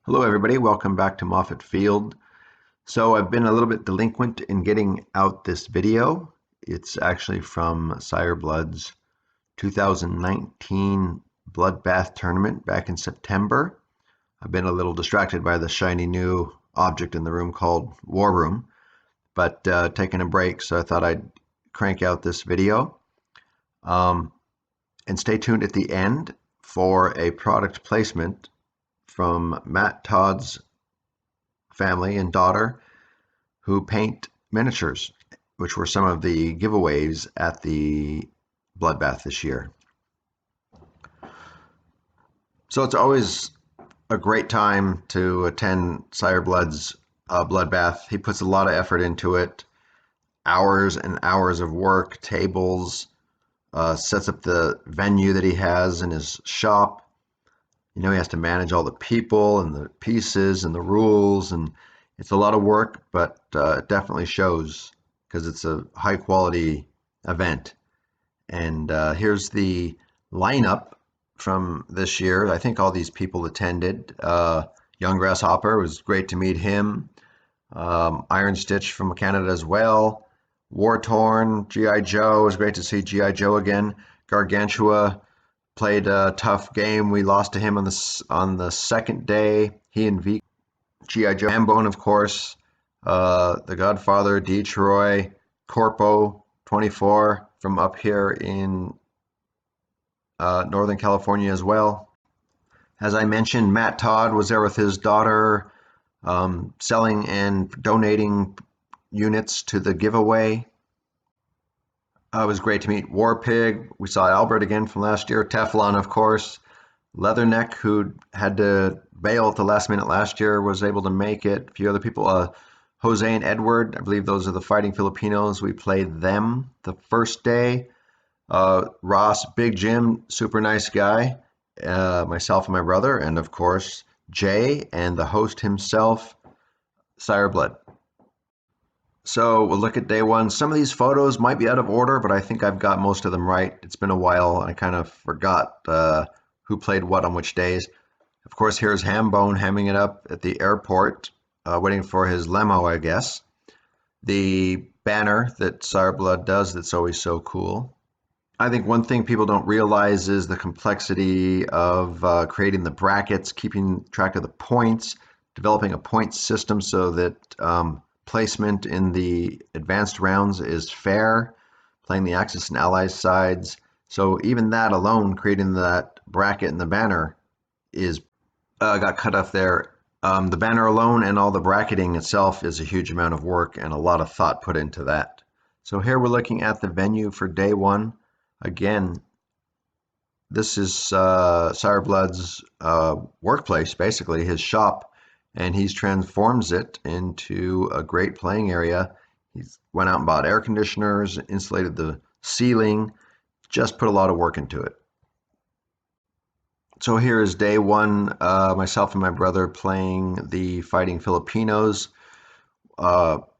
Hello everybody, welcome back to Moffett Field. So I've been a little bit delinquent in getting out this video. It's actually from Sireblood's 2019 Bloodbath tournament back in September. I've been a little distracted by the shiny new object in the room called War Room, but taking a break, so I thought I'd crank out this video. And stay tuned at the end for a product placement from Todd's family and daughter who paint miniatures, which were some of the giveaways at the Bloodbath this year. So it's always a great time to attend Sireblood's Bloodbath. He puts a lot of effort into it, hours and hours of work, tables, sets up the venue that he has in his shop. He has to manage all the people and the pieces and the rules, and it's a lot of work, but it definitely shows because it's a high quality event. And here's the lineup from this year. I think all these people attended. Young Grasshopper, it was great to meet him. Iron Stitch from Canada as well. War Torn, G.I. Joe, it was great to see G.I. Joe again. Gargantua played a tough game. We lost to him on the second day. He and V. G.I. Joe, Hambone, of course, The Godfather, D. Troy, Corpo, 24 from up here in Northern California as well. As I mentioned, Matt Todd was there with his daughter, selling and donating units to the giveaway. It was great to meet War Pig. We saw Albert again from last year. Teflon, of course. Leatherneck, who had to bail at the last minute last year, was able to make it. A few other people. Jose and Edward, I believe those are the Fighting Filipinos. We played them the first day. Ross, Big Jim, super nice guy. Myself and my brother, and of course Jay and the host himself, Sireblood. So we'll look at day one. Some of these photos might be out of order, but I think I've got most of them right. It's been a while. I kind of forgot who played what on which days. Of course, here's Hambone hamming it up at the airport, waiting for his limo, I guess. The banner that Sireblood does that's always so cool. I think one thing people don't realize is the complexity of creating the brackets, keeping track of the points, developing a point system so that placement in the advanced rounds is fair, playing the Axis and Allies sides. So even that alone, creating that bracket and the banner, is got cut off there. The banner alone and all the bracketing itself is a huge amount of work and a lot of thought put into that. So here we're looking at the venue for day one. Again, this is Sireblood's workplace, basically his shop, and he's transforms it into a great playing area. He's went out and bought air conditioners, insulated the ceiling, just put a lot of work into it. So here is day one, myself and my brother playing the Fighting Filipinos.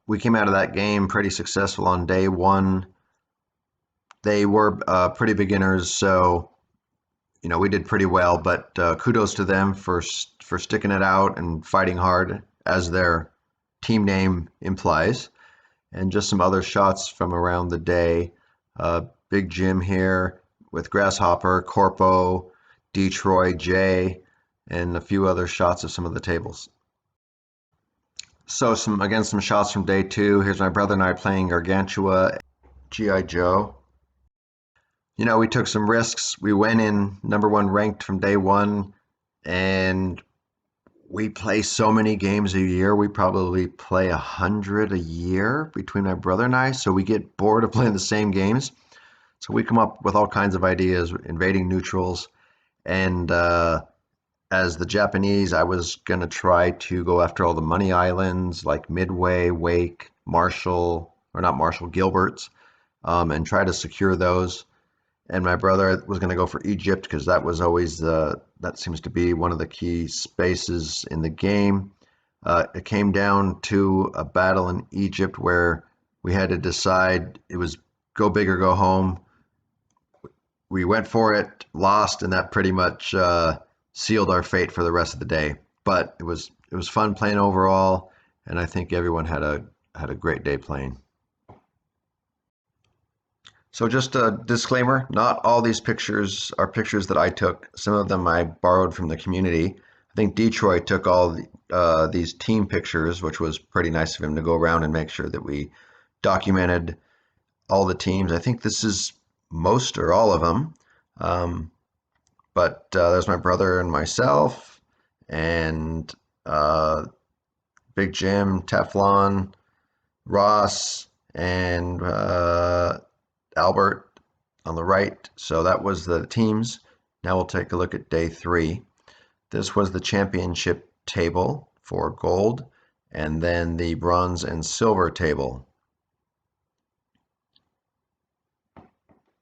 We came out of that game pretty successful on day one. They were pretty beginners, so we did pretty well, but kudos to them for sticking it out and fighting hard, as their team name implies. And just some other shots from around the day. Big Jim here with Grasshopper, Corpo, Detroit, Jay, and a few other shots of some of the tables. So some shots from day two. Here's my brother and I playing Gargantua, G.I. Joe. We took some risks. We went in number one ranked from day one, and we play so many games a year. We probably play 100 a year between my brother and I, so we get bored of playing the same games. So we come up with all kinds of ideas, invading neutrals. And as the Japanese, I was going to try to go after all the money islands like Midway, Wake, Gilbert's, and try to secure those. And my brother was going to go for Egypt because that was always that seems to be one of the key spaces in the game. It came down to a battle in Egypt where we had to decide. It was go big or go home. We went for it, lost, and that pretty much sealed our fate for the rest of the day. but it was fun playing overall, and I think everyone had a great day playing. So just a disclaimer, not all these pictures are pictures that I took. Some of them I borrowed from the community. I think Detroit took all these team pictures, which was pretty nice of him to go around and make sure that we documented all the teams. I think this is most or all of them. Um, but there's my brother and myself, and uh, Big Jim, Teflon, Ross, and Albert on the right. So that was the teams. Now we'll take a look at day 3. This was the championship table for gold, and then the bronze and silver table.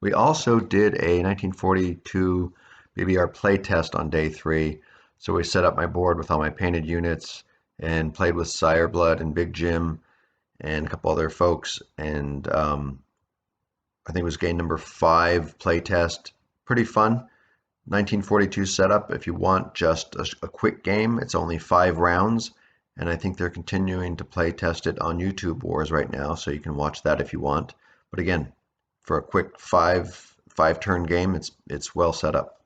We also did a 1942 BBR playtest on day 3. So we set up my board with all my painted units and played with Sireblood and Big Jim and a couple other folks. And I think it was game number 5 playtest. Pretty fun. 1942 setup. If you want just a quick game, it's only 5 rounds. And I think they're continuing to play test it on YouTube Wars right now, so you can watch that if you want. But again, for a quick five turn game, it's well set up.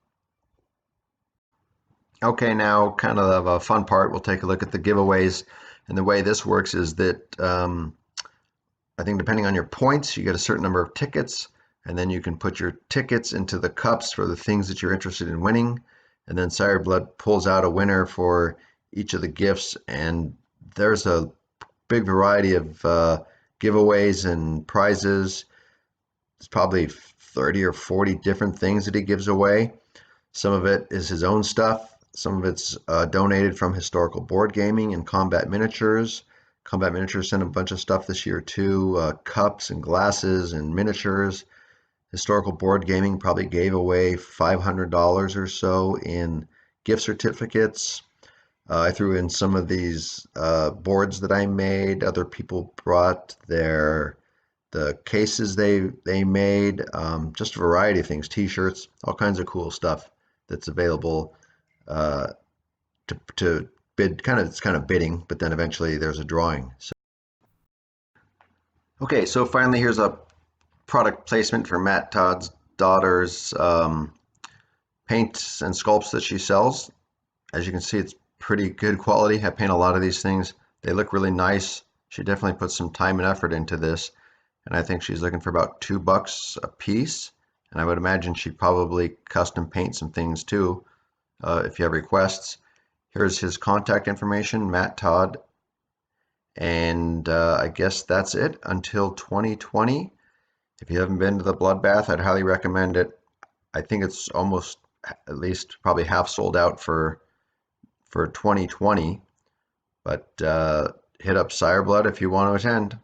Okay, now kind of a fun part. We'll take a look at the giveaways, and the way this works is that I think depending on your points, you get a certain number of tickets, and then you can put your tickets into the cups for the things that you're interested in winning, and then Sireblood pulls out a winner for each of the gifts, and there's a big variety of giveaways and prizes. It's probably 30 or 40 different things that he gives away. Some of it is his own stuff. Some of it's donated from Historical Board Gaming and Combat Miniatures. Combat Miniatures sent a bunch of stuff this year too, cups and glasses and miniatures. Historical Board Gaming probably gave away $500 or so in gift certificates. I threw in some of these boards that I made. Other people brought the cases they made, just a variety of things, t-shirts, all kinds of cool stuff that's available to bid. It's kind of bidding, but then eventually there's a drawing. So, okay, so finally here's a product placement for Matt Todd's daughter's paints and sculpts that she sells. As you can see, it's pretty good quality. I paint a lot of these things. They look really nice. She definitely put some time and effort into this, and I think she's looking for about $2 a piece. And I would imagine she'd probably custom paint some things too, if you have requests. Here's his contact information, Matt Todd. And I guess that's it until 2020. If you haven't been to the Bloodbath, I'd highly recommend it. I think it's almost at least probably half sold out for 2020. But hit up Sireblood if you want to attend.